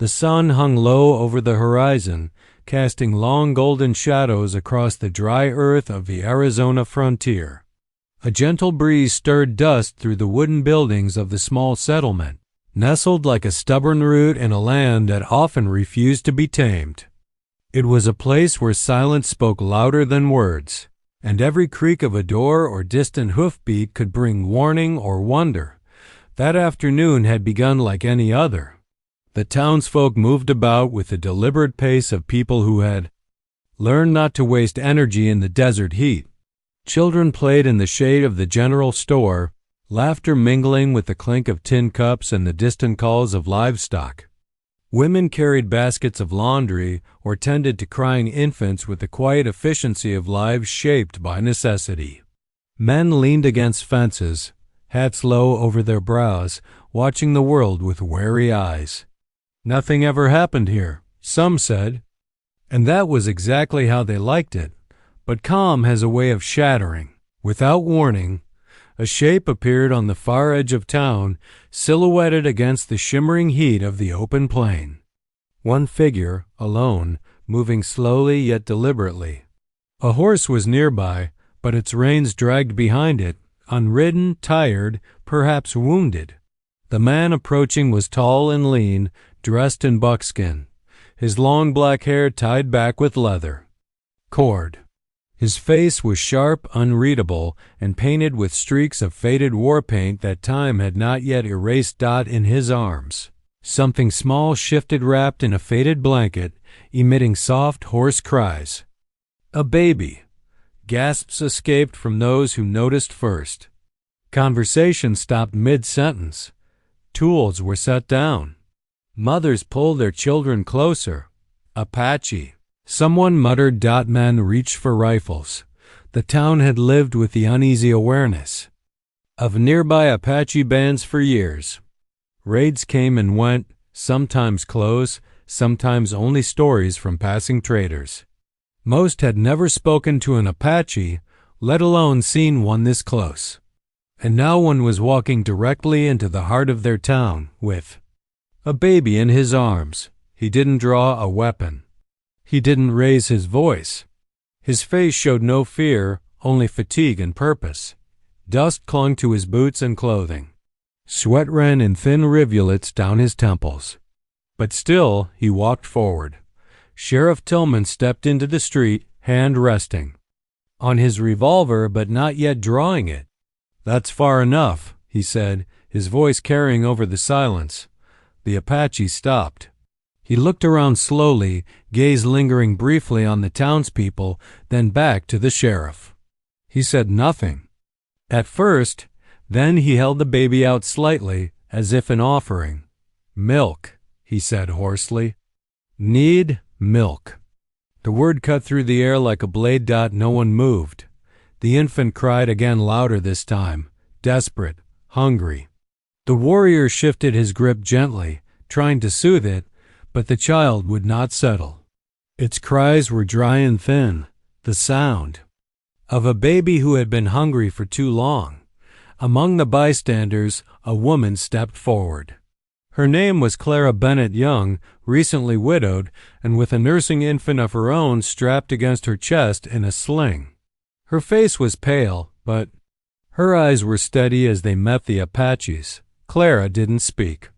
The sun hung low over the horizon, casting long golden shadows across the dry earth of the Arizona frontier. A gentle breeze stirred dust through the wooden buildings of the small settlement, nestled like a stubborn root in a land that often refused to be tamed. It was a place where silence spoke louder than words, and every creak of a door or distant hoofbeat could bring warning or wonder. That afternoon had begun like any other. The townsfolk moved about with the deliberate pace of people who had learned not to waste energy in the desert heat. Children played in the shade of the general store, laughter mingling with the clink of tin cups and the distant calls of livestock. Women carried baskets of laundry or tended to crying infants with the quiet efficiency of lives shaped by necessity. Men leaned against fences, hats low over their brows, watching the world with wary eyes. Nothing ever happened here, some said, and that was exactly how they liked it. But calm has a way of shattering. Without warning, a shape appeared on the far edge of town, silhouetted against the shimmering heat of the open plain. One figure, alone, moving slowly yet deliberately. A horse was nearby, but its reins dragged behind it, unridden, tired, perhaps wounded. The man approaching was tall and lean, dressed in buckskin, his long black hair tied back with leather cord. His face was sharp, unreadable, and painted with streaks of faded war paint that time had not yet erased. In his arms, something small shifted wrapped in a faded blanket, emitting soft, hoarse cries. A baby. Gasps escaped from those who noticed first. Conversation stopped mid-sentence. Tools were set down. Mothers pulled their children closer. Apache. Someone muttered. Men reached for rifles. The town had lived with the uneasy awareness of nearby Apache bands for years. Raids came and went, sometimes close, sometimes only stories from passing traders. Most had never spoken to an Apache, let alone seen one this close. And now one was walking directly into the heart of their town with a baby in his arms. He didn't draw a weapon. He didn't raise his voice. His face showed no fear, only fatigue and purpose. Dust clung to his boots and clothing. Sweat ran in thin rivulets down his temples. But still he walked forward. Sheriff Tillman stepped into the street, hand resting on his revolver but not yet drawing it. "That's far enough," he said, his voice carrying over the silence. The Apache stopped. He looked around slowly, gaze lingering briefly on the townspeople, then back to the sheriff. He said nothing. At first, then he held the baby out slightly, as if an offering. "Milk," he said hoarsely. "Need milk." The word cut through the air like a blade. No one moved. The infant cried again, louder this time, desperate, hungry. The warrior shifted his grip gently, trying to soothe it, but the child would not settle. Its cries were dry and thin, the sound of a baby who had been hungry for too long. Among the bystanders, a woman stepped forward. Her name was Clara Bennett Young, recently widowed, and with a nursing infant of her own strapped against her chest in a sling. Her face was pale, but her eyes were steady as they met the Apache's. Clara didn't speak.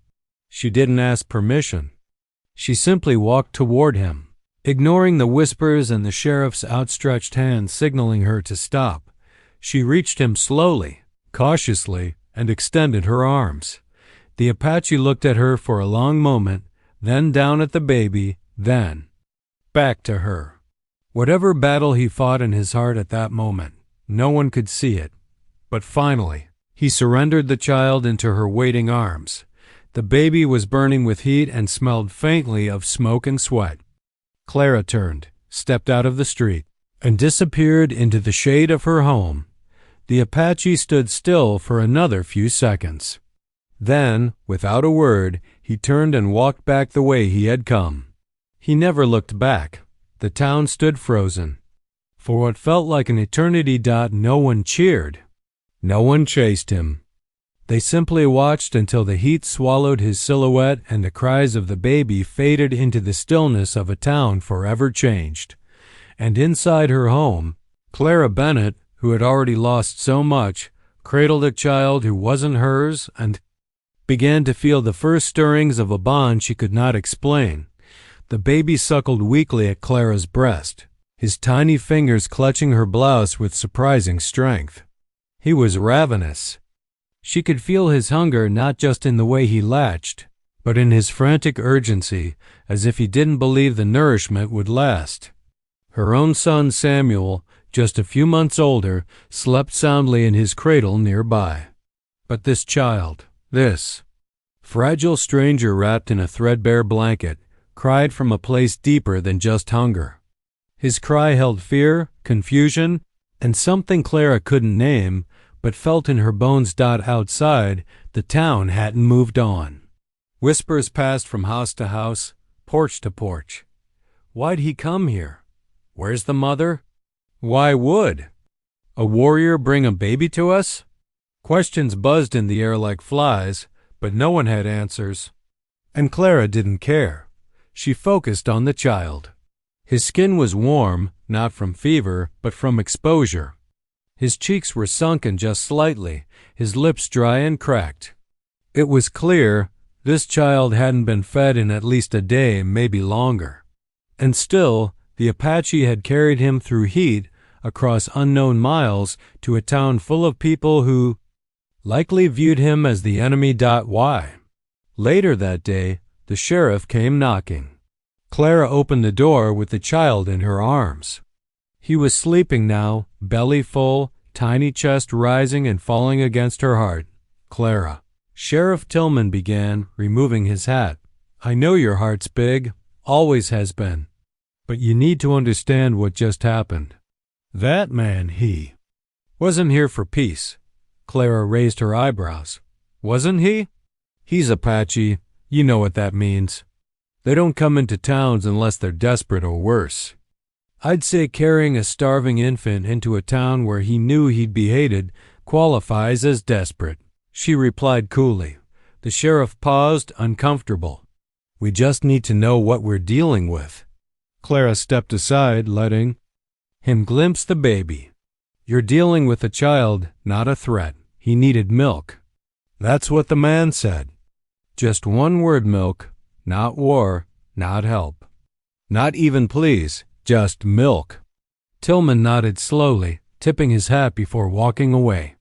She didn't ask permission. She simply walked toward him, ignoring the whispers and the sheriff's outstretched hand signaling her to stop. She reached him slowly, cautiously, and extended her arms. The Apache looked at her for a long moment, then down at the baby, then back to her. Whatever battle he fought in his heart at that moment, no one could see it. But finally, he surrendered the child into her waiting arms. The baby was burning with heat and smelled faintly of smoke and sweat. Clara turned, stepped out of the street, and disappeared into the shade of her home. The Apache stood still for another few seconds. Then, without a word, he turned and walked back the way he had come. He never looked back. The town stood frozen. For what felt like an eternity. No one cheered. No one chased him. They simply watched until the heat swallowed his silhouette and the cries of the baby faded into the stillness of a town forever changed. And inside her home, Clara Bennett, who had already lost so much, cradled a child who wasn't hers and began to feel the first stirrings of a bond she could not explain. The baby suckled weakly at Clara's breast, his tiny fingers clutching her blouse with surprising strength. He was ravenous. She could feel his hunger not just in the way he latched, but in his frantic urgency, as if he didn't believe the nourishment would last. Her own son Samuel, just a few months older, slept soundly in his cradle nearby. But this child, this fragile stranger wrapped in a threadbare blanket, cried from a place deeper than just hunger. His cry held fear, confusion, and something Clara couldn't name, but felt in her bones. Outside, the town hadn't moved on. Whispers passed from house to house, porch to porch. Why'd he come here? Where's the mother? Why would a warrior bring a baby to us? Questions buzzed in the air like flies, but no one had answers. And Clara didn't care. She focused on the child. His skin was warm, not from fever, but from exposure. His cheeks were sunken just slightly, his lips dry and cracked. It was clear this child hadn't been fed in at least a day, maybe longer. And still, the Apache had carried him through heat across unknown miles to a town full of people who likely viewed him as the enemy. Why? Later that day, the sheriff came knocking. Clara opened the door with the child in her arms. He was sleeping now, belly full, tiny chest rising and falling against her heart. Clara. Sheriff Tillman began, removing his hat. I know your heart's big, always has been. But you need to understand what just happened. That man, he wasn't here for peace. Clara raised her eyebrows. Wasn't he? He's Apache. You know what that means. They don't come into towns unless they're desperate or worse. I'd say carrying a starving infant into a town where he knew he'd be hated qualifies as desperate, she replied coolly. The sheriff paused, uncomfortable. We just need to know what we're dealing with. Clara stepped aside, letting him glimpse the baby. You're dealing with a child, not a threat. He needed milk. That's what the man said. Just one word, milk. Not war, not help. Not even please. Just milk. Tillman nodded slowly, tipping his hat before walking away.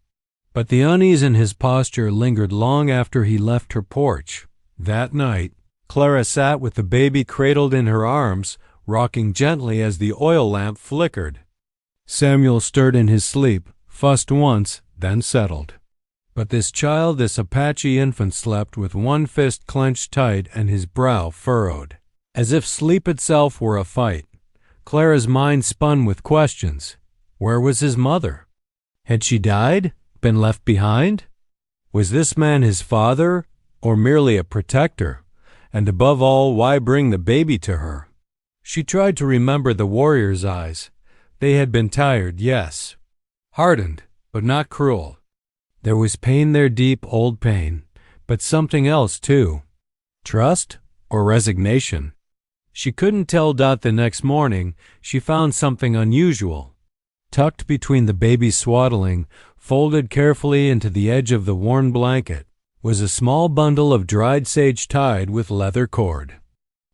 But the unease in his posture lingered long after he left her porch. That night, Clara sat with the baby cradled in her arms, rocking gently as the oil lamp flickered. Samuel stirred in his sleep, fussed once, then settled. But this child, this Apache infant, slept with one fist clenched tight and his brow furrowed, as if sleep itself were a fight. Clara's mind spun with questions. Where was his mother? Had she died? Been left behind? Was this man his father, or merely a protector? And above all, why bring the baby to her? She tried to remember the warrior's eyes. They had been tired, yes. Hardened, but not cruel. There was pain there, deep, old pain, but something else, too. Trust or resignation? She couldn't tell. The next morning, she found something unusual. Tucked between the baby's swaddling, folded carefully into the edge of the worn blanket, was a small bundle of dried sage tied with leather cord.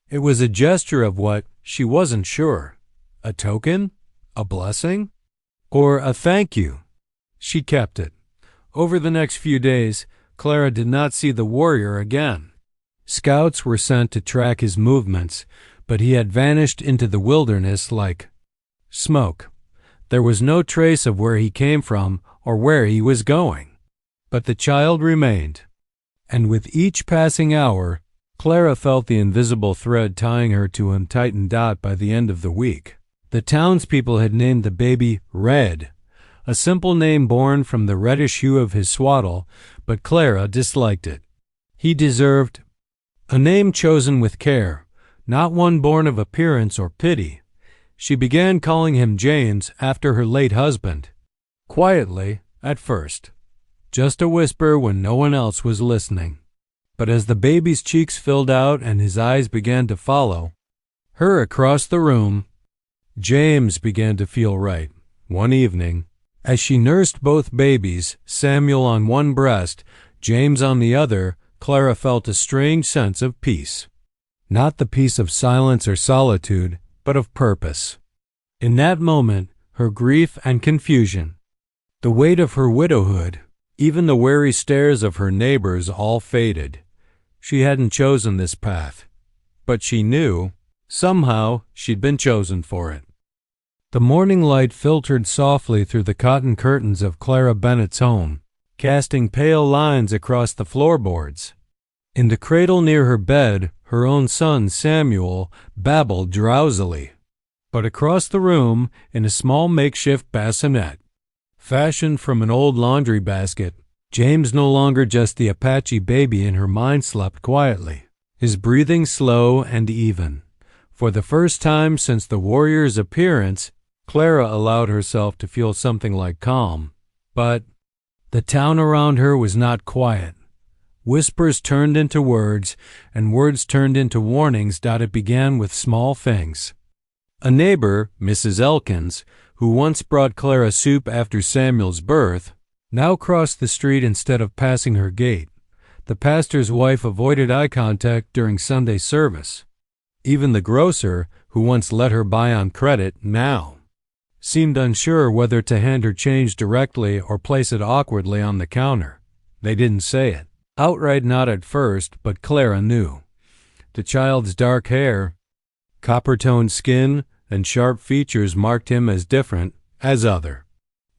It was a gesture of what, she wasn't sure. A token? A blessing? Or a thank you? She kept it. Over the next few days, Clara did not see the warrior again. Scouts were sent to track his movements, but he had vanished into the wilderness like smoke. There was no trace of where he came from or where he was going. But the child remained. And with each passing hour, Clara felt the invisible thread tying her to him tighten. By the end of the week, the townspeople had named the baby Red, a simple name born from the reddish hue of his swaddle, but Clara disliked it. He deserved a name chosen with care, not one born of appearance or pity. She began calling him James after her late husband. Quietly, at first. just a whisper when no one else was listening. But as the baby's cheeks filled out and his eyes began to follow her across the room, James began to feel right. One evening, as she nursed both babies, Samuel on one breast, James on the other, Clara felt a strange sense of peace. Not the peace of silence or solitude, but of purpose. In that moment, her grief and confusion, the weight of her widowhood, even the wary stares of her neighbors all faded. She hadn't chosen this path, but she knew, somehow, she'd been chosen for it. The morning light filtered softly through the cotton curtains of Clara Bennett's home, casting pale lines across the floorboards. In the cradle near her bed, her own son, Samuel, babbled drowsily. But across the room, in a small makeshift bassinet, fashioned from an old laundry basket, James, no longer just the Apache baby in her mind, slept quietly, his breathing slow and even. For the first time since the warrior's appearance, Clara allowed herself to feel something like calm. But the town around her was not quiet. Whispers turned into words, and words turned into warnings. It began with small things. A neighbor, Mrs. Elkins, who once brought Clara soup after Samuel's birth, now crossed the street instead of passing her gate. The pastor's wife avoided eye contact during Sunday service. Even the grocer, who once let her buy on credit, now seemed unsure whether to hand her change directly or place it awkwardly on the counter. They didn't say it outright, not at first, but Clara knew. The child's dark hair, copper-toned skin, and sharp features marked him as different, as other.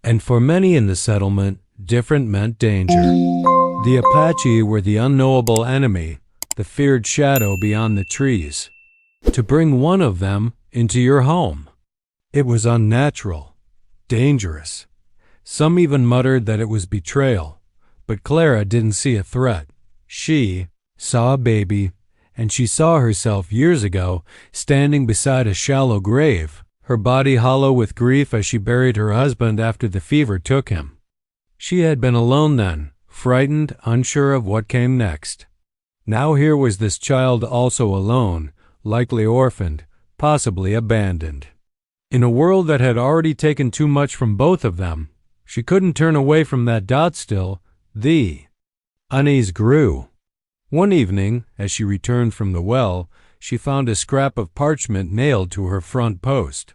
And for many in the settlement, different meant danger. The Apache were the unknowable enemy, the feared shadow beyond the trees. To bring one of them into your home, it was unnatural, dangerous. Some even muttered that it was betrayal, but Clara didn't see a threat. She saw a baby, and she saw herself years ago standing beside a shallow grave, her body hollow with grief as she buried her husband after the fever took him. She had been alone then, frightened, unsure of what came next. Now here was this child also alone, likely orphaned, possibly abandoned. In a world that had already taken too much from both of them, she couldn't turn away from that dot still. The unease grew. One evening, as she returned from the well, she found a scrap of parchment nailed to her front post.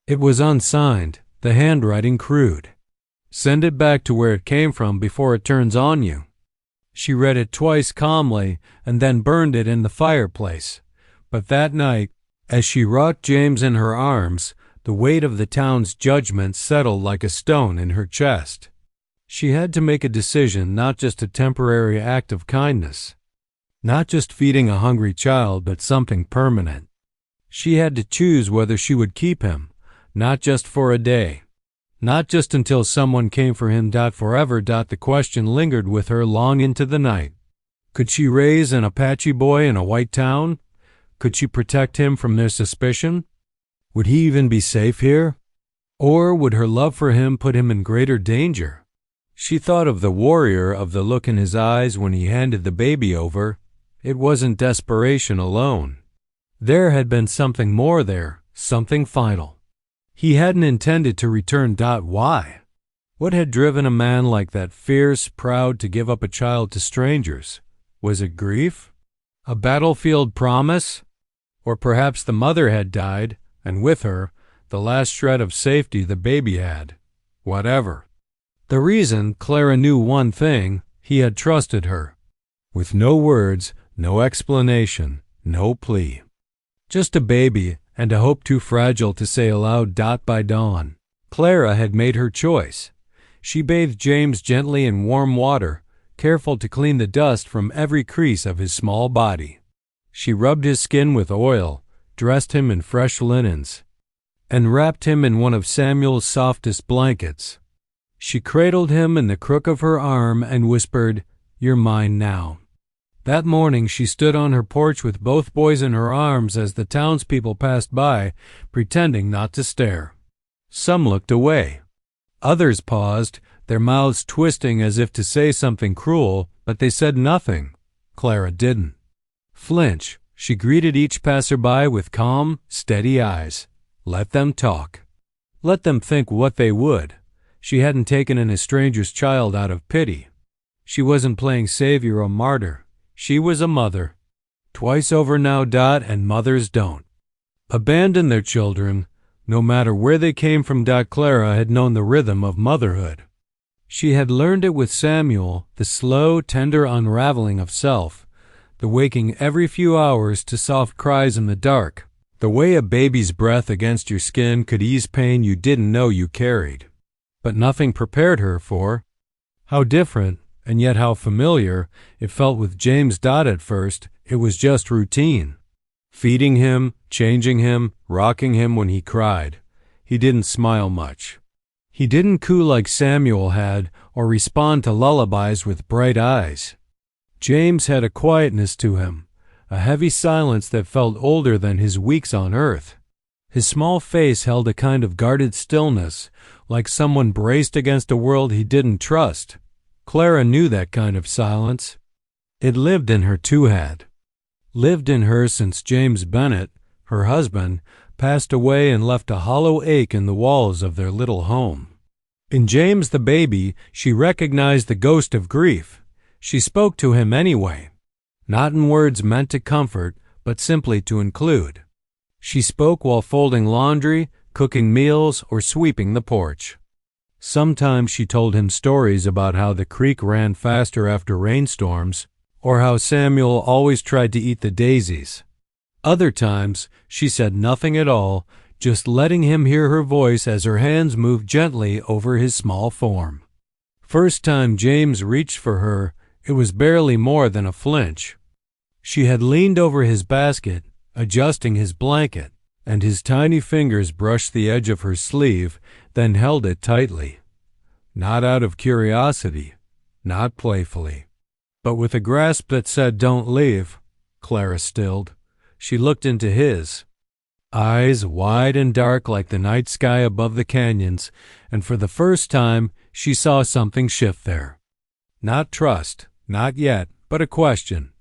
It was unsigned, the handwriting crude. Send it back to where it came from before it turns on you. She read it twice calmly and then burned it in the fireplace. But that night, as she rocked James in her arms, the weight of the town's judgment settled like a stone in her chest. She had to make a decision, not just a temporary act of kindness, not just feeding a hungry child, but something permanent. She had to choose whether she would keep him, not just for a day, not just until someone came for him. Forever. The question lingered with her long into the night. Could she raise an Apache boy in a white town? Could she protect him from their suspicion? Would he even be safe here? Or would her love for him put him in greater danger? She thought of the warrior, of the look in his eyes when he handed the baby over. It wasn't desperation alone. There had been something more there, something final. He hadn't intended to return. Why? What had driven a man like that, fierce, proud, to give up a child to strangers? Was it grief? A battlefield promise? Or perhaps the mother had died, and with her, the last shred of safety the baby had. Whatever. The reason, Clara knew one thing: he had trusted her. With no words, no explanation, no plea. Just a baby, and a hope too fragile to say aloud. By dawn, Clara had made her choice. She bathed James gently in warm water, careful to clean the dust from every crease of his small body. She rubbed his skin with oil, dressed him in fresh linens, and wrapped him in one of Samuel's softest blankets. She cradled him in the crook of her arm and whispered, "You're mine now." That morning she stood on her porch with both boys in her arms as the townspeople passed by, pretending not to stare. Some looked away. Others paused, their mouths twisting as if to say something cruel, but they said nothing. Clara didn't flinch. She greeted each passerby with calm, steady eyes. Let them talk. Let them think what they would. She hadn't taken in a stranger's child out of pity. She wasn't playing savior or martyr. She was a mother. Twice over now, and mothers don't abandon their children, no matter where they came from. Clara had known the rhythm of motherhood. She had learned it with Samuel, the slow, tender unraveling of self, the waking every few hours to soft cries in the dark, the way a baby's breath against your skin could ease pain you didn't know you carried. But nothing prepared her for how different, and yet how familiar, it felt with James. At first, it was just routine. Feeding him, changing him, rocking him when he cried. He didn't smile much. He didn't coo like Samuel had, or respond to lullabies with bright eyes. James had a quietness to him, a heavy silence that felt older than his weeks on earth. His small face held a kind of guarded stillness, like someone braced against a world he didn't trust. Clara knew that kind of silence. It lived in her too, had lived in her since James Bennett, her husband, passed away and left a hollow ache in the walls of their little home. In James the baby, she recognized the ghost of grief. She spoke to him anyway, not in words meant to comfort, but simply to include. She spoke while folding laundry, cooking meals, or sweeping the porch. Sometimes she told him stories about how the creek ran faster after rainstorms, or how Samuel always tried to eat the daisies. Other times, she said nothing at all, just letting him hear her voice as her hands moved gently over his small form. First time James reached for her, it was barely more than a flinch. She had leaned over his basket, adjusting his blanket, and his tiny fingers brushed the edge of her sleeve, then held it tightly. Not out of curiosity, not playfully, but with a grasp that said, "Don't leave." Clara stilled. She looked into his eyes, wide and dark like the night sky above the canyons, and for the first time she saw something shift there. Not trust, not yet, but a question,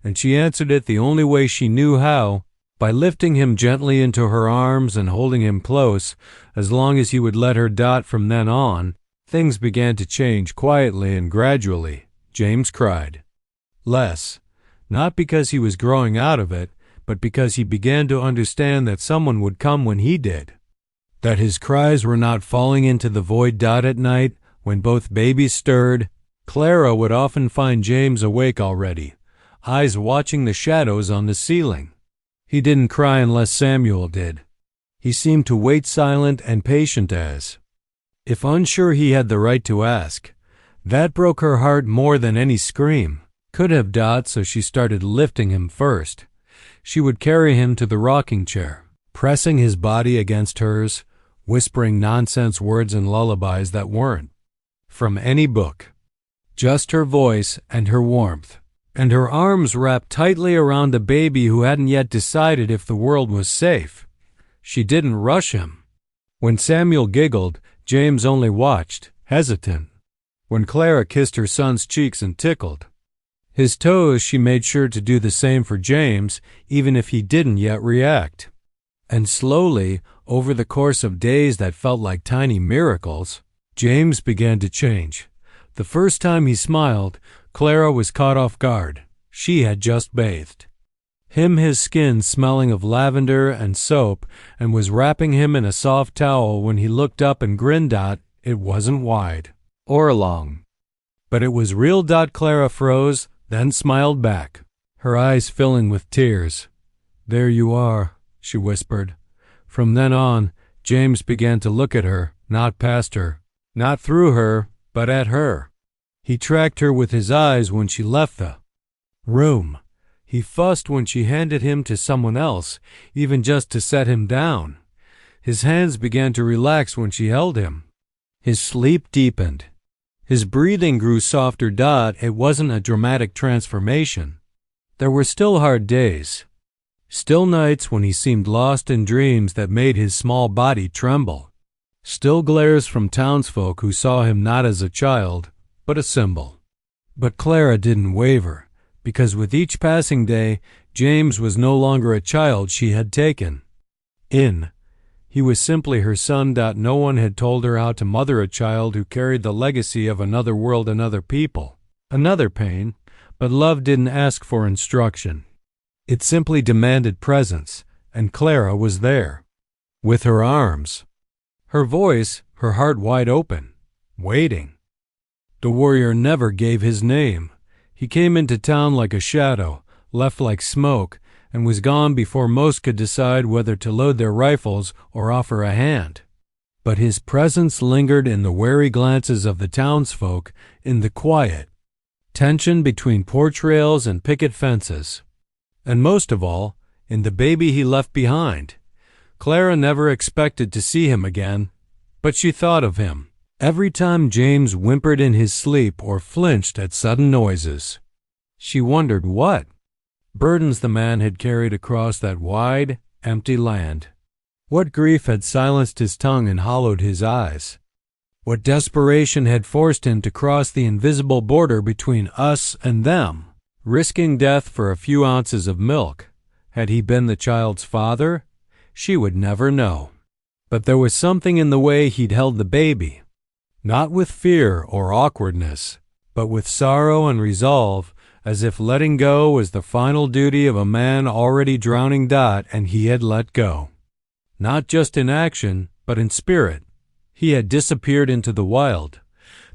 and she answered it the only way she knew how, by lifting him gently into her arms and holding him close, as long as he would let her. From then on, things began to change quietly and gradually. James cried less, not because he was growing out of it, but because he began to understand that someone would come when he did. That his cries were not falling into the void. At night, when both babies stirred, Clara would often find James awake already, eyes watching the shadows on the ceiling. He didn't cry unless Samuel did. He seemed to wait silent and patient as if unsure he had the right to ask. That broke her heart more than any scream could have. So she started lifting him first. She would carry him to the rocking chair, pressing his body against hers, whispering nonsense words and lullabies that weren't from any book. Just her voice and her warmth, and her arms wrapped tightly around the baby who hadn't yet decided if the world was safe. She didn't rush him. When Samuel giggled, James only watched, hesitant. When Clara kissed her son's cheeks and tickled his toes, she made sure to do the same for James, even if he didn't yet react. And slowly, over the course of days that felt like tiny miracles, James began to change. The first time he smiled, Clara was caught off guard. She had just bathed his skin smelling of lavender and soap, and was wrapping him in a soft towel when he looked up and grinned. It wasn't wide or long, but it was real. Clara froze, then smiled back, her eyes filling with tears. "There you are," she whispered. From then on, James began to look at her, not past her, not through her, but at her. He tracked her with his eyes when she left the room. He fussed when she handed him to someone else, even just to set him down. His hands began to relax when she held him. His sleep deepened. His breathing grew softer. It wasn't a dramatic transformation. There were still hard days, still nights when he seemed lost in dreams that made his small body tremble, Still glares from townsfolk who saw him not as a child, but a symbol. But Clara didn't waver, because with each passing day, James was no longer a child she had taken in. He was simply her son. No one had told her how to mother a child who carried the legacy of another world and other people, another pain, but love didn't ask for instruction. It simply demanded presence, and Clara was there, with her arms, her voice, her heart wide open, waiting. The warrior never gave his name. He came into town like a shadow, left like smoke, and was gone before most could decide whether to load their rifles or offer a hand. But his presence lingered in the wary glances of the townsfolk, in the quiet tension between porch rails and picket fences, and most of all, in the baby he left behind. Clara never expected to see him again, but she thought of him every time James whimpered in his sleep or flinched at sudden noises. She wondered what burdens the man had carried across that wide, empty land. What grief had silenced his tongue and hollowed his eyes? What desperation had forced him to cross the invisible border between us and them, risking death for a few ounces of milk? Had he been the child's father? She would never know. But there was something in the way he'd held the baby, not with fear or awkwardness, but with sorrow and resolve, as if letting go was the final duty of a man already drowning. And he had let go. Not just in action, but in spirit. He had disappeared into the wild.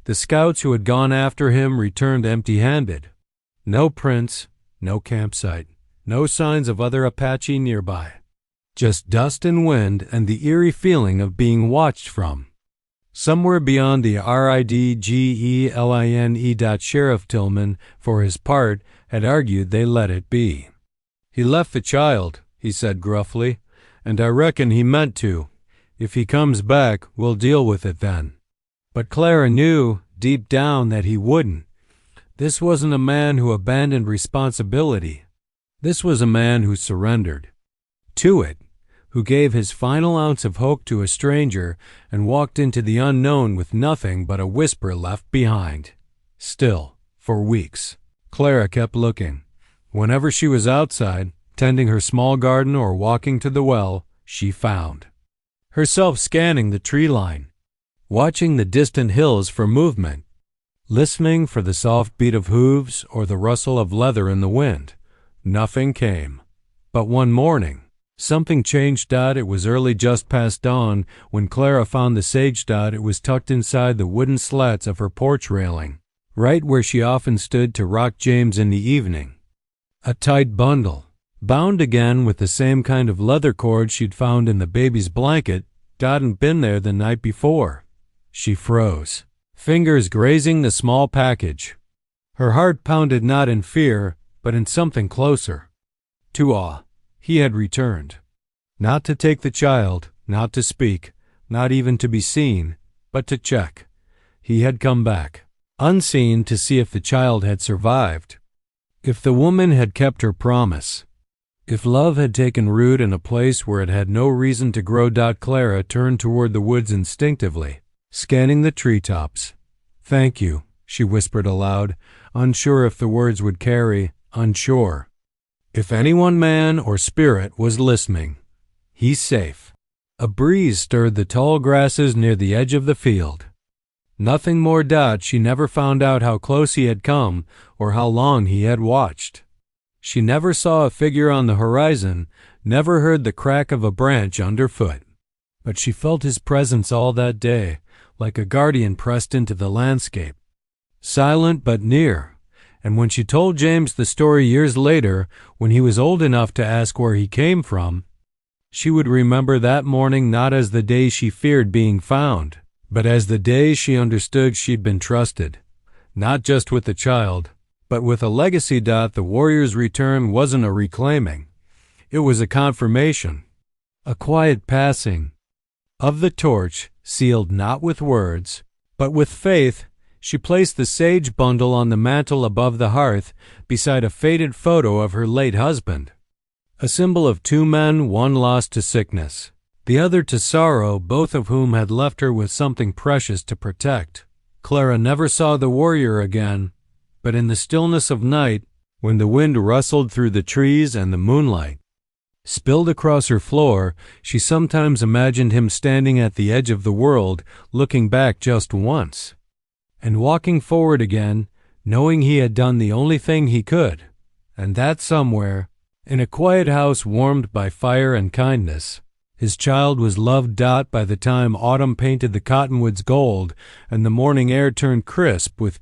The scouts who had gone after him returned empty-handed. No prints, no campsite, no signs of other Apache nearby. Just dust and wind and the eerie feeling of being watched from. Somewhere beyond the ridgeline. Sheriff Tillman, for his part, had argued they let it be. He left the child, he said gruffly, and I reckon he meant to. If he comes back, we'll deal with it then. But Clara knew, deep down, that he wouldn't. This wasn't a man who abandoned responsibility. This was a man who surrendered to it, who gave his final ounce of hope to a stranger and walked into the unknown with nothing but a whisper left behind. Still, for weeks, Clara kept looking. Whenever she was outside, tending her small garden or walking to the well, she found herself scanning the tree line, watching the distant hills for movement, listening for the soft beat of hooves or the rustle of leather in the wind. Nothing came. But one morning, something changed. It was early, just past dawn, when Clara found the sage. It was tucked inside the wooden slats of her porch railing, right where she often stood to rock James in the evening. A tight bundle, bound again with the same kind of leather cord she'd found in the baby's blanket. Hadn't been there the night before. She froze, fingers grazing the small package. Her heart pounded not in fear, but in something closer, to awe. He had returned, not to take the child, not to speak, not even to be seen, but to check. He had come back, unseen, to see if the child had survived, if the woman had kept her promise, if love had taken root in a place where it had no reason to grow. Clara turned toward the woods instinctively, scanning the treetops. "Thank you," she whispered aloud, unsure if the words would carry, unsure if anyone, man or spirit, was listening. He's safe. A breeze stirred the tall grasses near the edge of the field. Nothing more. She never found out how close he had come or how long he had watched. She never saw a figure on the horizon, never heard the crack of a branch underfoot. But she felt his presence all that day, like a guardian pressed into the landscape, silent but near. And when she told James the story years later, when he was old enough to ask where he came from, she would remember that morning not as the day she feared being found, but as the day she understood she'd been trusted, not just with the child, but with a legacy. The warrior's return wasn't a reclaiming. It was a confirmation, a quiet passing of the torch, sealed not with words, but with faith. She placed the sage bundle on the mantel above the hearth, beside a faded photo of her late husband, a symbol of two men, one lost to sickness, the other to sorrow, both of whom had left her with something precious to protect. Clara never saw the warrior again, but in the stillness of night, when the wind rustled through the trees and the moonlight spilled across her floor, she sometimes imagined him standing at the edge of the world, looking back just once, and walking forward again, knowing he had done the only thing he could, and that somewhere, in a quiet house warmed by fire and kindness, his child was loved. By the time autumn painted the cottonwoods gold and the morning air turned crisp with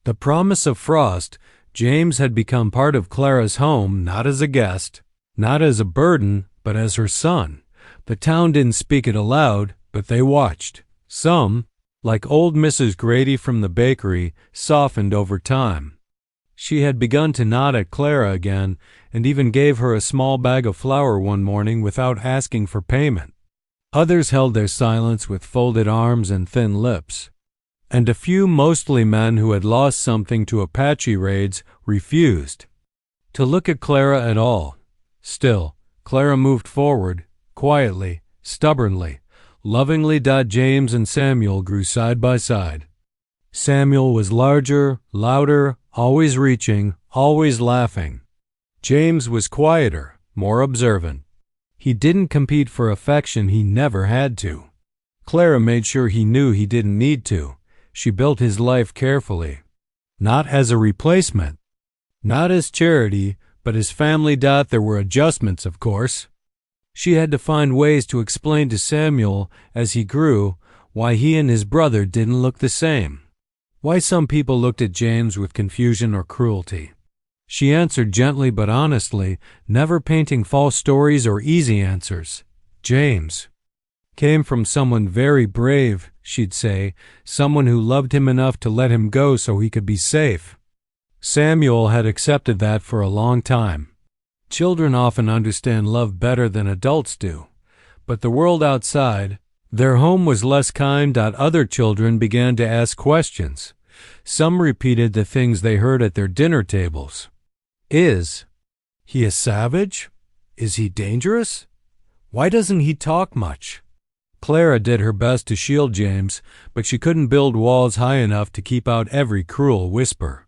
the promise of frost, James had become part of Clara's home, not as a guest, not as a burden, but as her son. The town didn't speak it aloud, but they watched. Some, like old Mrs. Grady from the bakery, softened over time. She had begun to nod at Clara again, and even gave her a small bag of flour one morning without asking for payment. Others held their silence with folded arms and thin lips. And a few, mostly men who had lost something to Apache raids, refused to look at Clara at all. Still, Clara moved forward, quietly, stubbornly, lovingly. James and Samuel grew side by side. Samuel was larger, louder, always reaching, always laughing. James was quieter, more observant. He didn't compete for affection, he never had to. Clara made sure he knew he didn't need to. She built his life carefully. Not as a replacement, not as charity, but as family. There were adjustments, of course. She had to find ways to explain to Samuel, as he grew, why he and his brother didn't look the same. Why some people looked at James with confusion or cruelty. She answered gently but honestly, never painting false stories or easy answers. James came from someone very brave, she'd say, someone who loved him enough to let him go so he could be safe. Samuel had accepted that for a long time. Children often understand love better than adults do, but the world outside, their home was less kind. Other children began to ask questions. Some repeated the things they heard at their dinner tables. Is he a savage? Is he dangerous? Why doesn't he talk much? Clara did her best to shield James, but she couldn't build walls high enough to keep out every cruel whisper.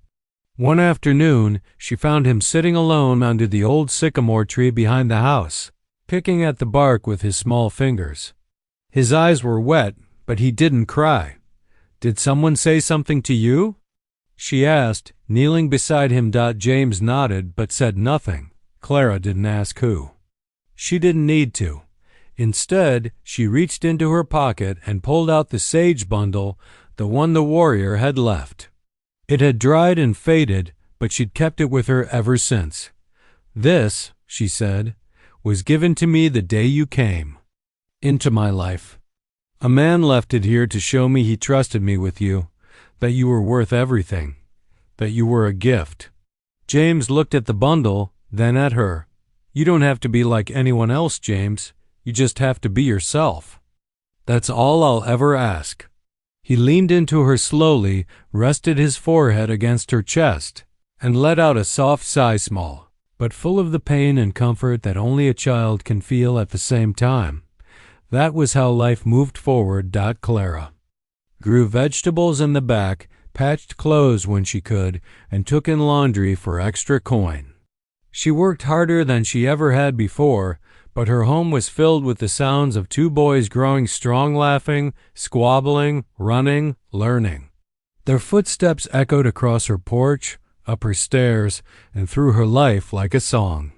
One afternoon, she found him sitting alone under the old sycamore tree behind the house, picking at the bark with his small fingers. His eyes were wet, but he didn't cry. "Did someone say something to you?" she asked, kneeling beside him. James nodded but said nothing. Clara didn't ask who. She didn't need to. Instead, she reached into her pocket and pulled out the sage bundle, the one the warrior had left. It had dried and faded, but she'd kept it with her ever since. "This," she said, "was given to me the day you came into my life. A man left it here to show me he trusted me with you, that you were worth everything, that you were a gift." James looked at the bundle, then at her. "You don't have to be like anyone else, James. You just have to be yourself. That's all I'll ever ask." He leaned into her slowly, rested his forehead against her chest, and let out a soft sigh, small, but full of the pain and comfort that only a child can feel at the same time. That was how life moved forward. Clara grew vegetables in the back, patched clothes when she could, and took in laundry for extra coin. She worked harder than she ever had before, but her home was filled with the sounds of two boys growing strong, laughing, squabbling, running, learning. Their footsteps echoed across her porch, up her stairs, and through her life like a song.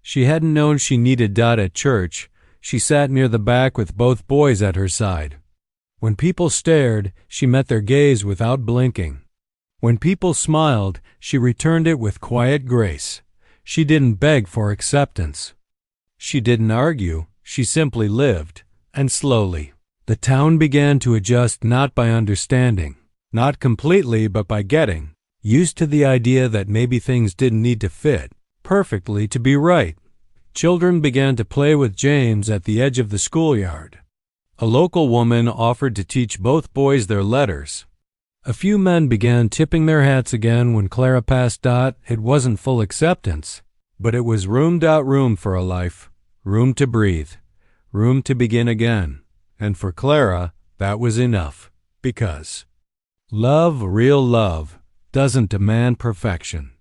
She hadn't known she needed at church. She sat near the back with both boys at her side. When people stared, she met their gaze without blinking. When people smiled, she returned it with quiet grace. She didn't beg for acceptance. She didn't argue, she simply lived, and slowly, the town began to adjust, not by understanding, not completely, but by getting used to the idea that maybe things didn't need to fit perfectly to be right. Children began to play with James at the edge of the schoolyard. A local woman offered to teach both boys their letters. A few men began tipping their hats again when Clara passed. It wasn't full acceptance, but it was room for a life, room to breathe, room to begin again. And for Clara, that was enough. Because love, real love, doesn't demand perfection.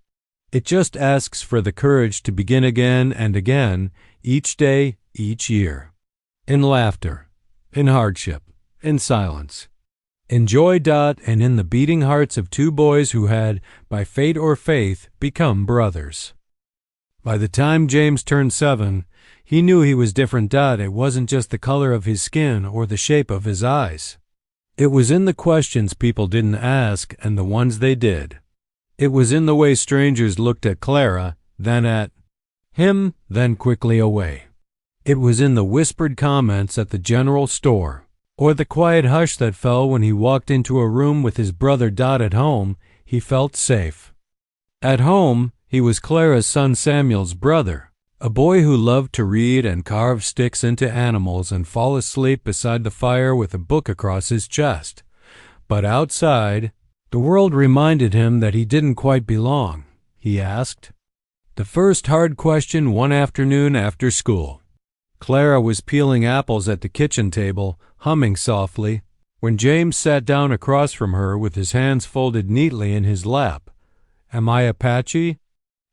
It just asks for the courage to begin again and again, each day, each year. In laughter, in hardship, in silence. In joy, and in the beating hearts of two boys who had, by fate or faith, become brothers. By the time James turned 7, he knew he was different. It wasn't just the color of his skin or the shape of his eyes. It was in the questions people didn't ask and the ones they did. It was in the way strangers looked at Clara, then at him, then quickly away. It was in the whispered comments at the general store, or the quiet hush that fell when he walked into a room with his brother. At home, he felt safe. At home, he was Clara's son Samuel's brother, a boy who loved to read and carve sticks into animals and fall asleep beside the fire with a book across his chest. But outside, the world reminded him that he didn't quite belong. He asked the first hard question one afternoon after school. Clara was peeling apples at the kitchen table, humming softly, when James sat down across from her with his hands folded neatly in his lap. "Am I Apache?"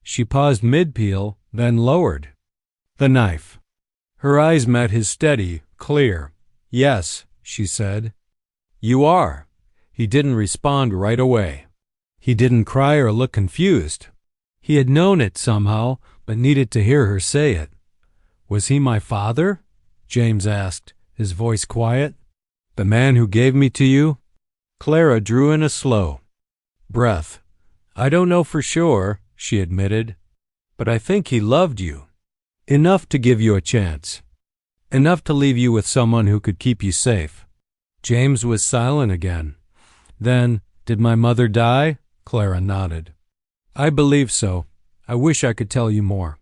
She paused mid-peel, then lowered the knife. Her eyes met his steady, clear. "Yes," she said. "You are." He didn't respond right away. He didn't cry or look confused. He had known it somehow, but needed to hear her say it. "Was he my father?" James asked, his voice quiet. "The man who gave me to you?" Clara drew in a slow breath. "I don't know for sure," she admitted, "but I think he loved you. Enough to give you a chance. Enough to leave you with someone who could keep you safe." James was silent again. Then, "Did my mother die?" Clara nodded. "I believe so. I wish I could tell you more."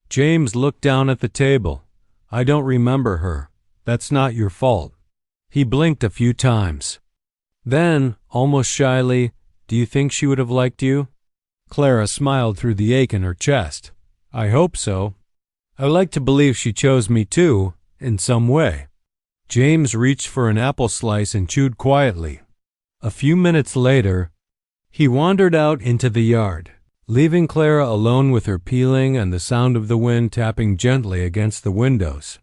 James looked down at the table. "I don't remember her. That's not your fault." He blinked a few times. Then, almost shyly, "Do you think she would have liked you?" Clara smiled through the ache in her chest. "I hope so. I like to believe she chose me too, in some way." James reached for an apple slice and chewed quietly. A few minutes later, he wandered out into the yard, leaving Clara alone with her peeling and the sound of the wind tapping gently against the windows.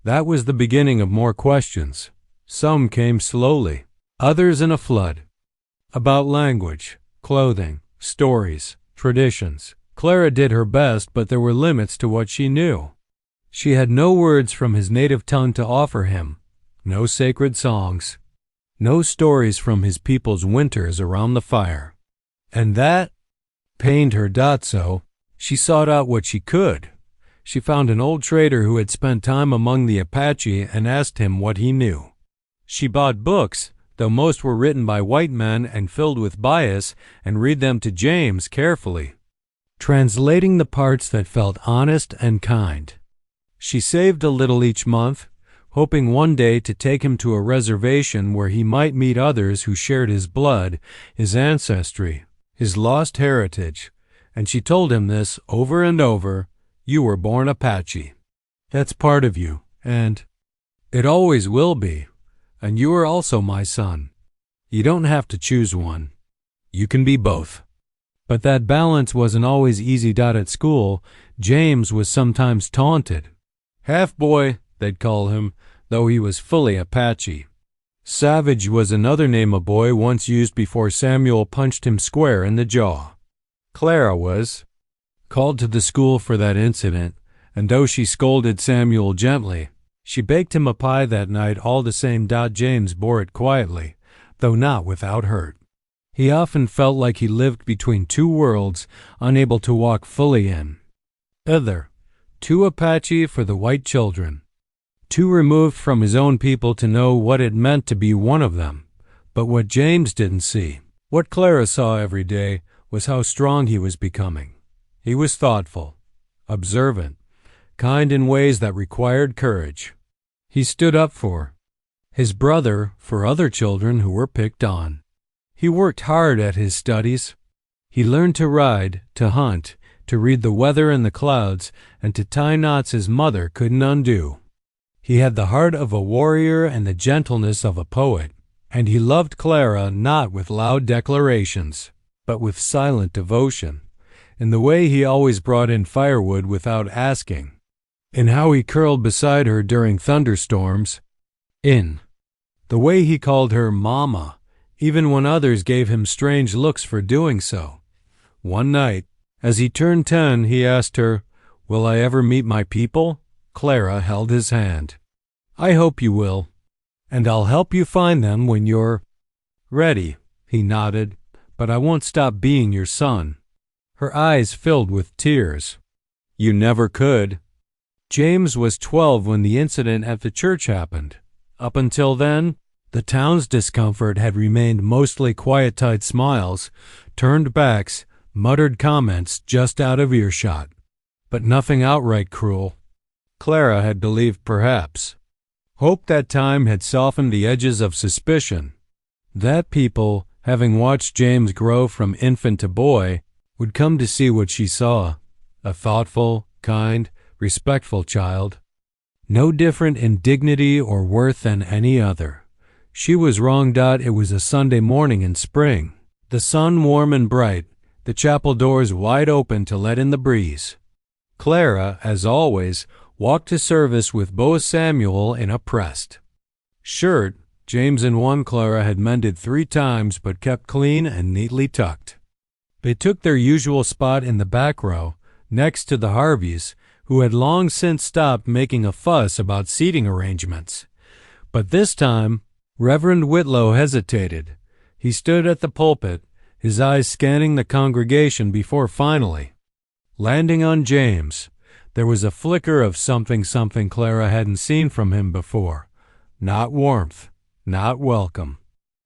That was the beginning of more questions. Some came slowly, others in a flood. About language, clothing, stories, traditions. Clara did her best, but there were limits to what she knew. She had no words from his native tongue to offer him, no sacred songs, no stories from his people's winters around the fire. And that pained her so. She sought out what she could. She found an old trader who had spent time among the Apache and asked him what he knew. She bought books, though most were written by white men and filled with bias, and read them to James carefully, translating the parts that felt honest and kind. She saved a little each month, hoping one day to take him to a reservation where he might meet others who shared his blood, his ancestry, his lost heritage. And she told him this over and over: "You were born Apache. That's part of you, and it always will be. And you are also my son. You don't have to choose one. You can be both." But that balance wasn't always easy. At school, James was sometimes taunted. "Half-boy," they'd call him, though he was fully Apache. "Savage" was another name a boy once used before Samuel punched him square in the jaw. Clara was called to the school for that incident, and though she scolded Samuel gently, she baked him a pie that night all the same. James bore it quietly, though not without hurt. He often felt like he lived between two worlds, unable to walk fully in either. Too Apache for the white children, too removed from his own people to know what it meant to be one of them. But what James didn't see, what Clara saw every day, was how strong he was becoming. He was thoughtful, observant, kind in ways that required courage. He stood up for his brother, for other children who were picked on. He worked hard at his studies. He learned to ride, to hunt, to read the weather and the clouds, and to tie knots his mother couldn't undo. He had the heart of a warrior and the gentleness of a poet, and he loved Clara not with loud declarations, but with silent devotion, in the way he always brought in firewood without asking, in how he curled beside her during thunderstorms, in the way he called her Mama, even when others gave him strange looks for doing so. One night, as he turned 10, he asked her, "Will I ever meet my people?" Clara held his hand. "I hope you will, and I'll help you find them when you're ready," he nodded, "but I won't stop being your son." Her eyes filled with tears. "You never could." James was 12 when the incident at the church happened. Up until then, the town's discomfort had remained mostly quiet-eyed smiles, turned backs, muttered comments just out of earshot, but nothing outright cruel. Clara had believed perhaps, hoped that time had softened the edges of suspicion, that people, having watched James grow from infant to boy, would come to see what she saw, a thoughtful, kind, respectful child, no different in dignity or worth than any other. She was wrong. It was a Sunday morning in spring, the sun warm and bright, the chapel doors wide open to let in the breeze. Clara, as always, walked to service with Beau Samuel in a pressed shirt. James and one Clara had mended 3 times but kept clean and neatly tucked. They took their usual spot in the back row, next to the Harveys, who had long since stopped making a fuss about seating arrangements. But this time, Reverend Whitlow hesitated. He stood at the pulpit, his eyes scanning the congregation before finally landing on James. There was a flicker of something Clara hadn't seen from him before. Not warmth, not welcome.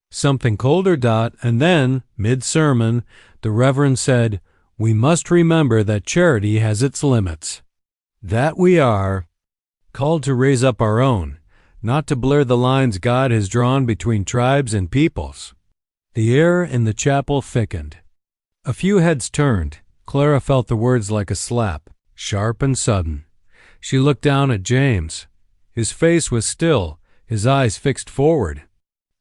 Something colder. And then, mid-sermon, the Reverend said, "We must remember that charity has its limits. That we are called to raise up our own, not to blur the lines God has drawn between tribes and peoples." The air in the chapel thickened. A few heads turned. Clara felt the words like a slap, sharp and sudden. She looked down at James. His face was still, his eyes fixed forward,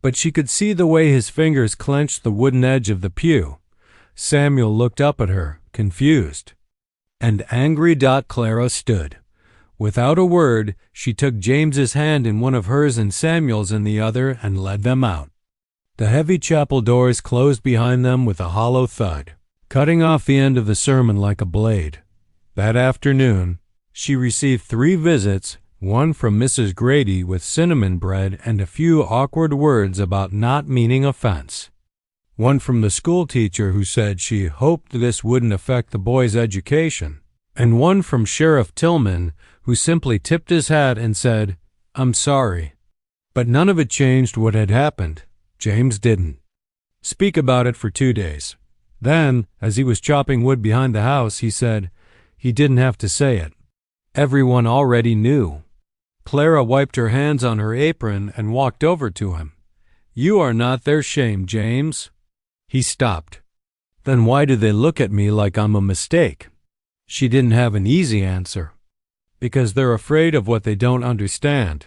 but she could see the way his fingers clenched the wooden edge of the pew. Samuel looked up at her, confused and angry. Clara stood. Without a word, she took James's hand in one of hers and Samuel's in the other and led them out. The heavy chapel doors closed behind them with a hollow thud, cutting off the end of the sermon like a blade. That afternoon, she received 3 visits, one from Mrs. Grady with cinnamon bread and a few awkward words about not meaning offense. One from the school teacher who said she hoped this wouldn't affect the boy's education, and one from Sheriff Tillman who simply tipped his hat and said, "I'm sorry." But none of it changed what had happened. James didn't speak about it for 2 days. Then, as he was chopping wood behind the house, he said he didn't have to say it. Everyone already knew. Clara wiped her hands on her apron and walked over to him. "You are not their shame, James." He stopped. "Then why do they look at me like I'm a mistake?" She didn't have an easy answer. Because they're afraid of what they don't understand,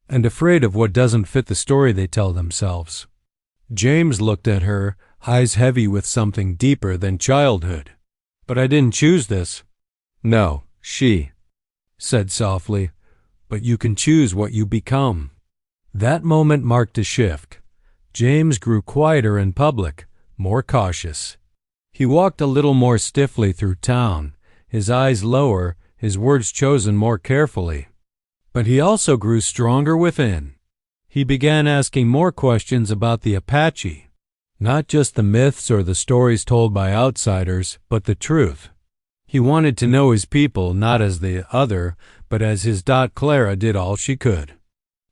and afraid of what doesn't fit the story they tell themselves. James looked at her, eyes heavy with something deeper than childhood. "But I didn't choose this." "No, she said softly, "but you can choose what you become." That moment marked a shift. James grew quieter in public, more cautious. He walked a little more stiffly through town, his eyes lower, his words chosen more carefully. But he also grew stronger within. He began asking more questions about the Apache, not just the myths or the stories told by outsiders, but the truth. He wanted to know his people not as the other, but as his. Clara did all she could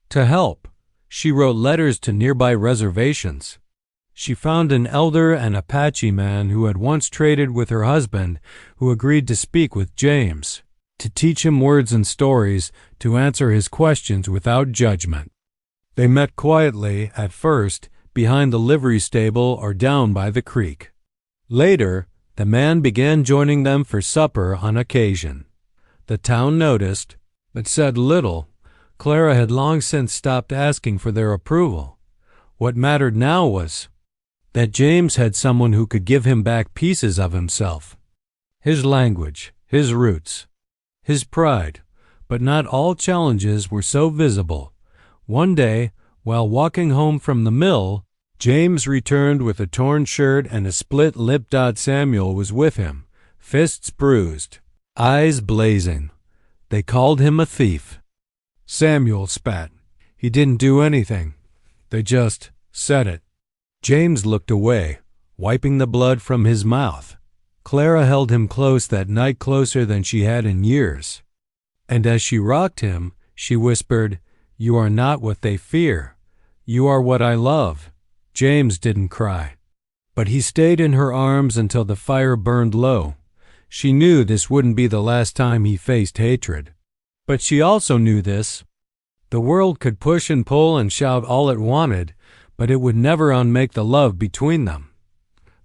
to help. She wrote letters to nearby reservations. She found an elder and Apache man who had once traded with her husband, who agreed to speak with James, to teach him words and stories, to answer his questions without judgment. They met quietly, at first, behind the livery stable or down by the creek. Later, the man began joining them for supper on occasion. The town noticed, but said little. Clara had long since stopped asking for their approval. What mattered now was that James had someone who could give him back pieces of himself. His language, his roots, his pride. But not all challenges were so visible. One day, while walking home from the mill, James returned with a torn shirt and a split lip. Samuel was with him, fists bruised, eyes blazing. They called him a thief. Samuel spat. He didn't do anything. They just said it. James looked away, wiping the blood from his mouth. Clara held him close that night, closer than she had in years. And as she rocked him, she whispered, "You are not what they fear. You are what I love." James didn't cry, but he stayed in her arms until the fire burned low. She knew this wouldn't be the last time he faced hatred. But she also knew this. The world could push and pull and shout all it wanted, but it would never unmake the love between them.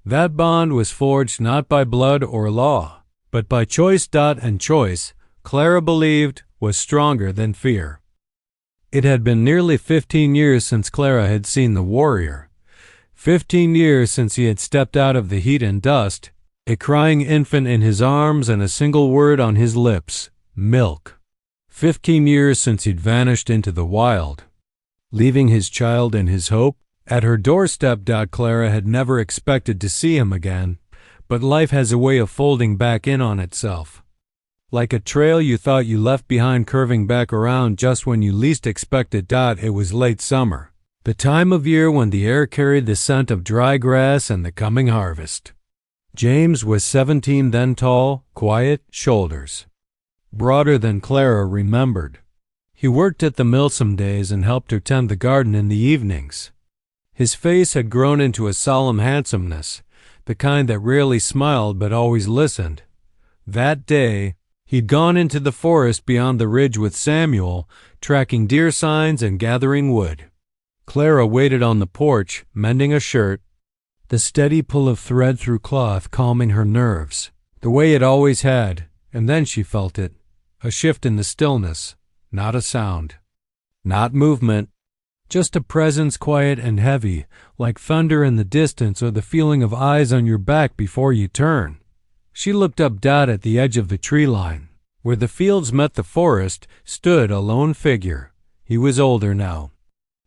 That bond was forged not by blood or law, but by choice. And choice, Clara believed, was stronger than fear. It had been nearly 15 years since Clara had seen the warrior. 15 years since he had stepped out of the heat and dust, a crying infant in his arms and a single word on his lips: milk. 15 years since he'd vanished into the wild, leaving his child and his hope at her doorstep. Clara had never expected to see him again, but life has a way of folding back in on itself. Like a trail you thought you left behind curving back around just when you least expected. It was late summer, the time of year when the air carried the scent of dry grass and the coming harvest. James was 17 then, tall, quiet, shoulders broader than Clara remembered. He worked at the mill some days and helped her tend the garden in the evenings. His face had grown into a solemn handsomeness, the kind that rarely smiled but always listened. That day, he'd gone into the forest beyond the ridge with Samuel, tracking deer signs and gathering wood. Clara waited on the porch, mending a shirt, the steady pull of thread through cloth calming her nerves, the way it always had, and then she felt it. A shift in the stillness, not a sound, not movement, just a presence quiet and heavy, like thunder in the distance or the feeling of eyes on your back before you turn. She looked up. At the edge of the tree line, where the fields met the forest, stood a lone figure. He was older now.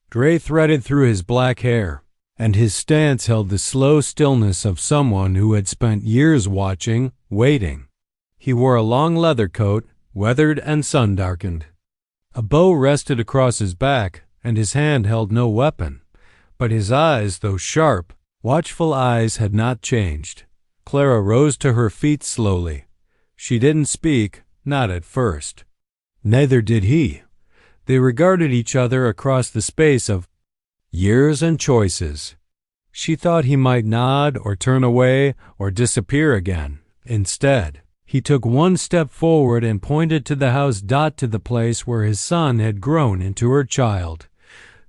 Gray threaded through his black hair, and his stance held the slow stillness of someone who had spent years watching, waiting. He wore a long leather coat, weathered and sun-darkened. A bow rested across his back, and his hand held no weapon. But his eyes, though sharp, watchful eyes, had not changed. Clara rose to her feet slowly. She didn't speak, not at first. Neither did he. They regarded each other across the space of years and choices. She thought he might nod or turn away or disappear again. Instead, he took one step forward and pointed to the house. To the place where his son had grown into her child.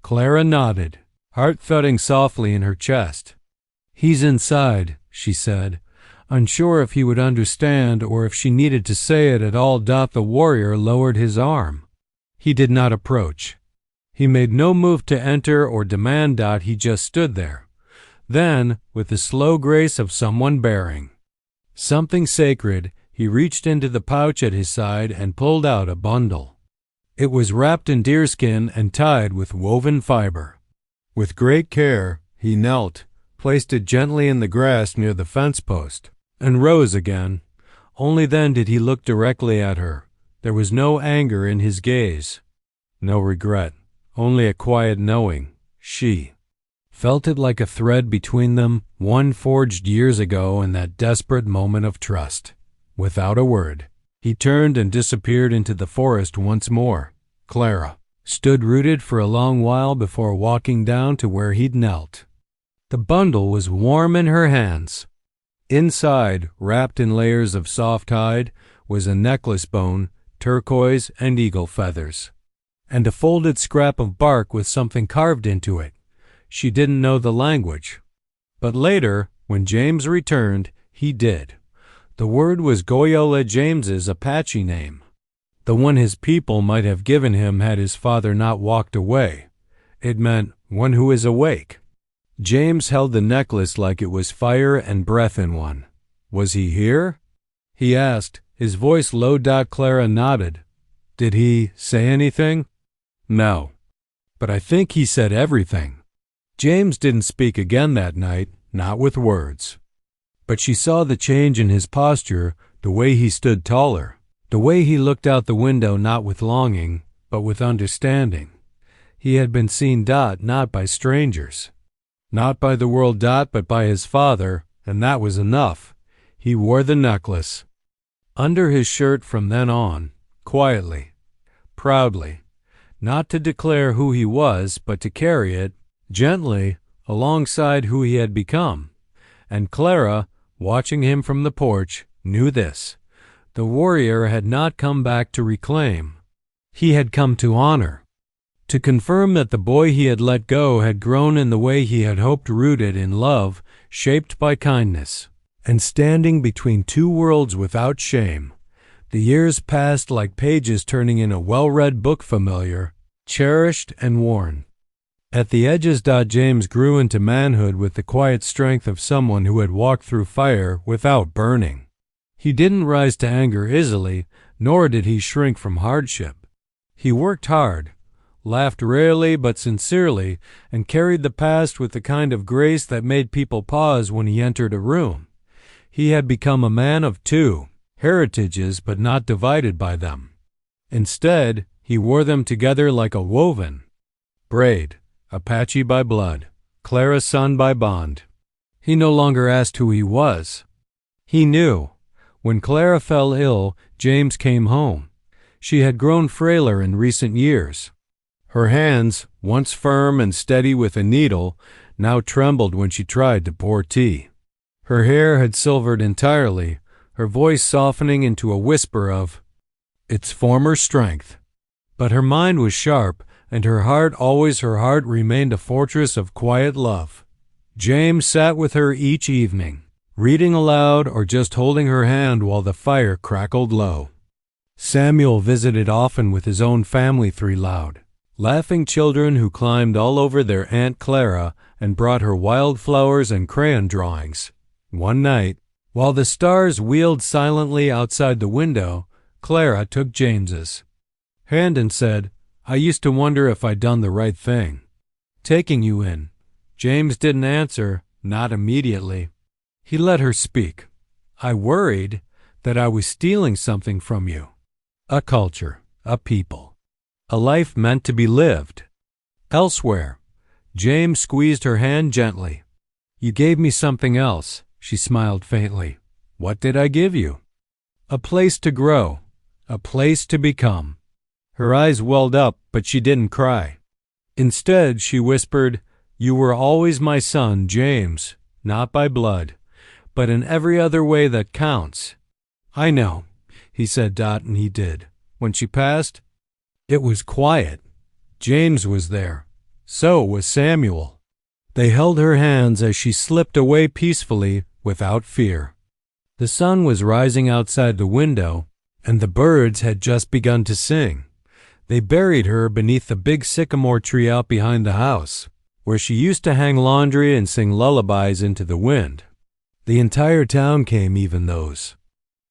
Clara nodded, heart thudding softly in her chest. "He's inside," she said, unsure if he would understand or if she needed to say it at all. The warrior lowered his arm. He did not approach. He made no move to enter or demand. He just stood there. Then, with the slow grace of someone bearing something sacred, he reached into the pouch at his side and pulled out a bundle. It was wrapped in deerskin and tied with woven fiber. With great care, he knelt, placed it gently in the grass near the fence post, and rose again. Only then did he look directly at her. There was no anger in his gaze, no regret, only a quiet knowing. She felt it like a thread between them, one forged years ago in that desperate moment of trust. Without a word, he turned and disappeared into the forest once more. Clara stood rooted for a long while before walking down to where he'd knelt. The bundle was warm in her hands. Inside, wrapped in layers of soft hide, was a necklace bone, turquoise and eagle feathers, and a folded scrap of bark with something carved into it. She didn't know the language, but later, when James returned, he did. The word was Goyola James's Apache name. the one his people might have given him had his father not walked away. It meant one who is awake. James held the necklace like it was fire and breath in one. Was he here? He asked, his voice low. Clara nodded. Did he say anything? No. But I think he said everything. James didn't speak again that night, not with words. But she saw the change in his posture, the way he stood taller, the way he looked out the window not with longing, but with understanding. He had been seen. Not by strangers. Not by the world. But by his father, and that was enough. He wore the necklace under his shirt from then on, quietly, proudly, not to declare who he was, but to carry it, gently, alongside who he had become. And Clara, watching him from the porch, knew this. The warrior had not come back to reclaim. He had come to honor, to confirm that the boy he had let go had grown in the way he had hoped, rooted in love, shaped by kindness, and standing between two worlds without shame. The years passed like pages turning in a well-read book, familiar, cherished, and worn. At the edges, James grew into manhood with the quiet strength of someone who had walked through fire without burning. He didn't rise to anger easily, nor did he shrink from hardship. He worked hard, laughed rarely but sincerely, and carried the past with the kind of grace that made people pause when he entered a room. He had become a man of two heritages, but not divided by them. Instead, he wore them together like a woven braid. Apache by blood, Clara's son by bond. He no longer asked who he was. He knew. When Clara fell ill, James came home. She had grown frailer in recent years. Her hands, once firm and steady with a needle, now trembled when she tried to pour tea. Her hair had silvered entirely, her voice softening into a whisper of its former strength. But her mind was sharp, and her heart, always her heart, remained a fortress of quiet love. James sat with her each evening, reading aloud or just holding her hand while the fire crackled low. Samuel visited often with his own family, three loud, laughing children who climbed all over their Aunt Clara and brought her wildflowers and crayon drawings. One night, while the stars wheeled silently outside the window, Clara took James's hand and said, I used to wonder if I'd done the right thing, taking you in. James didn't answer, not immediately. He let her speak. I worried that I was stealing something from you. A culture, a people, a life meant to be lived elsewhere. James squeezed her hand gently. You gave me something else, she smiled faintly. What did I give you? A place to grow, a place to become. Her eyes welled up, but she didn't cry. Instead, she whispered, You were always my son, James, not by blood, but in every other way that counts. I know, he said, and he did. When she passed, it was quiet. James was there. So was Samuel. They held her hands as she slipped away peacefully, without fear. The sun was rising outside the window, and the birds had just begun to sing. They buried her beneath the big sycamore tree out behind the house, where she used to hang laundry and sing lullabies into the wind. The entire town came, even those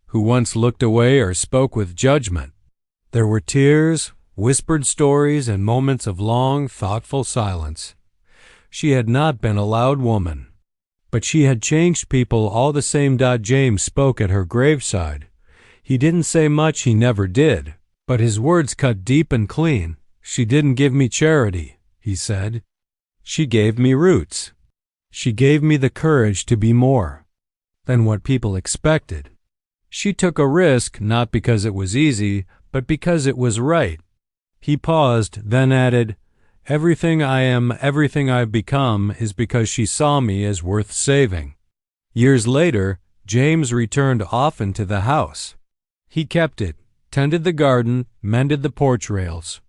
who once looked away or spoke with judgment. There were tears, whispered stories, and moments of long, thoughtful silence. She had not been a loud woman, but she had changed people all the same. James spoke at her graveside. He didn't say much, he never did. But his words cut deep and clean. She didn't give me charity, he said. She gave me roots. She gave me the courage to be more than what people expected. She took a risk, not because it was easy, but because it was right. He paused, then added, Everything I am, everything I've become, is because she saw me as worth saving. Years later, James returned often to the house. He kept it, tended the garden, mended the porch rails.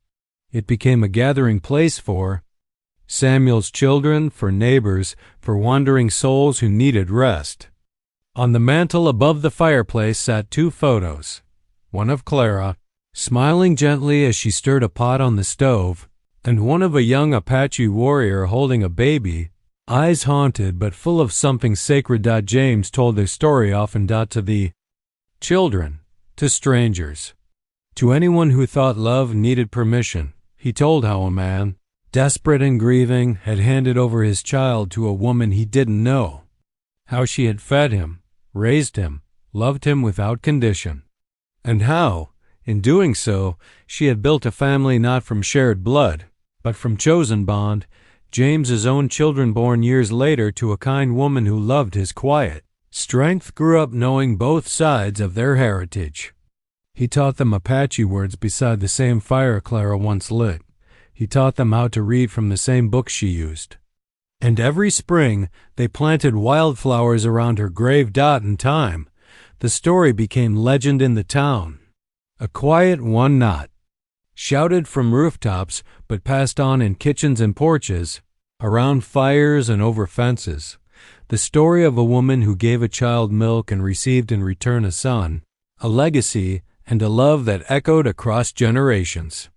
It became a gathering place for Samuel's children, for neighbors, for wandering souls who needed rest. On the mantel above the fireplace sat two photos, one of Clara, smiling gently as she stirred a pot on the stove, and one of a young Apache warrior holding a baby, eyes haunted but full of something sacred. James told their story often to the children, to strangers, to anyone who thought love needed permission. He told how a man, desperate and grieving, had handed over his child to a woman he didn't know, how she had fed him, raised him, loved him without condition, and how, in doing so, she had built a family not from shared blood, but from chosen bond, James's own children born years later to a kind woman who loved his quiet strength grew up knowing both sides of their heritage. He taught them Apache words beside the same fire Clara once lit. He taught them how to read from the same book she used. And every spring they planted wildflowers around her grave. In time, the story became legend in the town. A quiet one not shouted from rooftops, but passed on in kitchens and porches, around fires and over fences. The story of a woman who gave a child milk and received in return a son, a legacy, and a love that echoed across generations.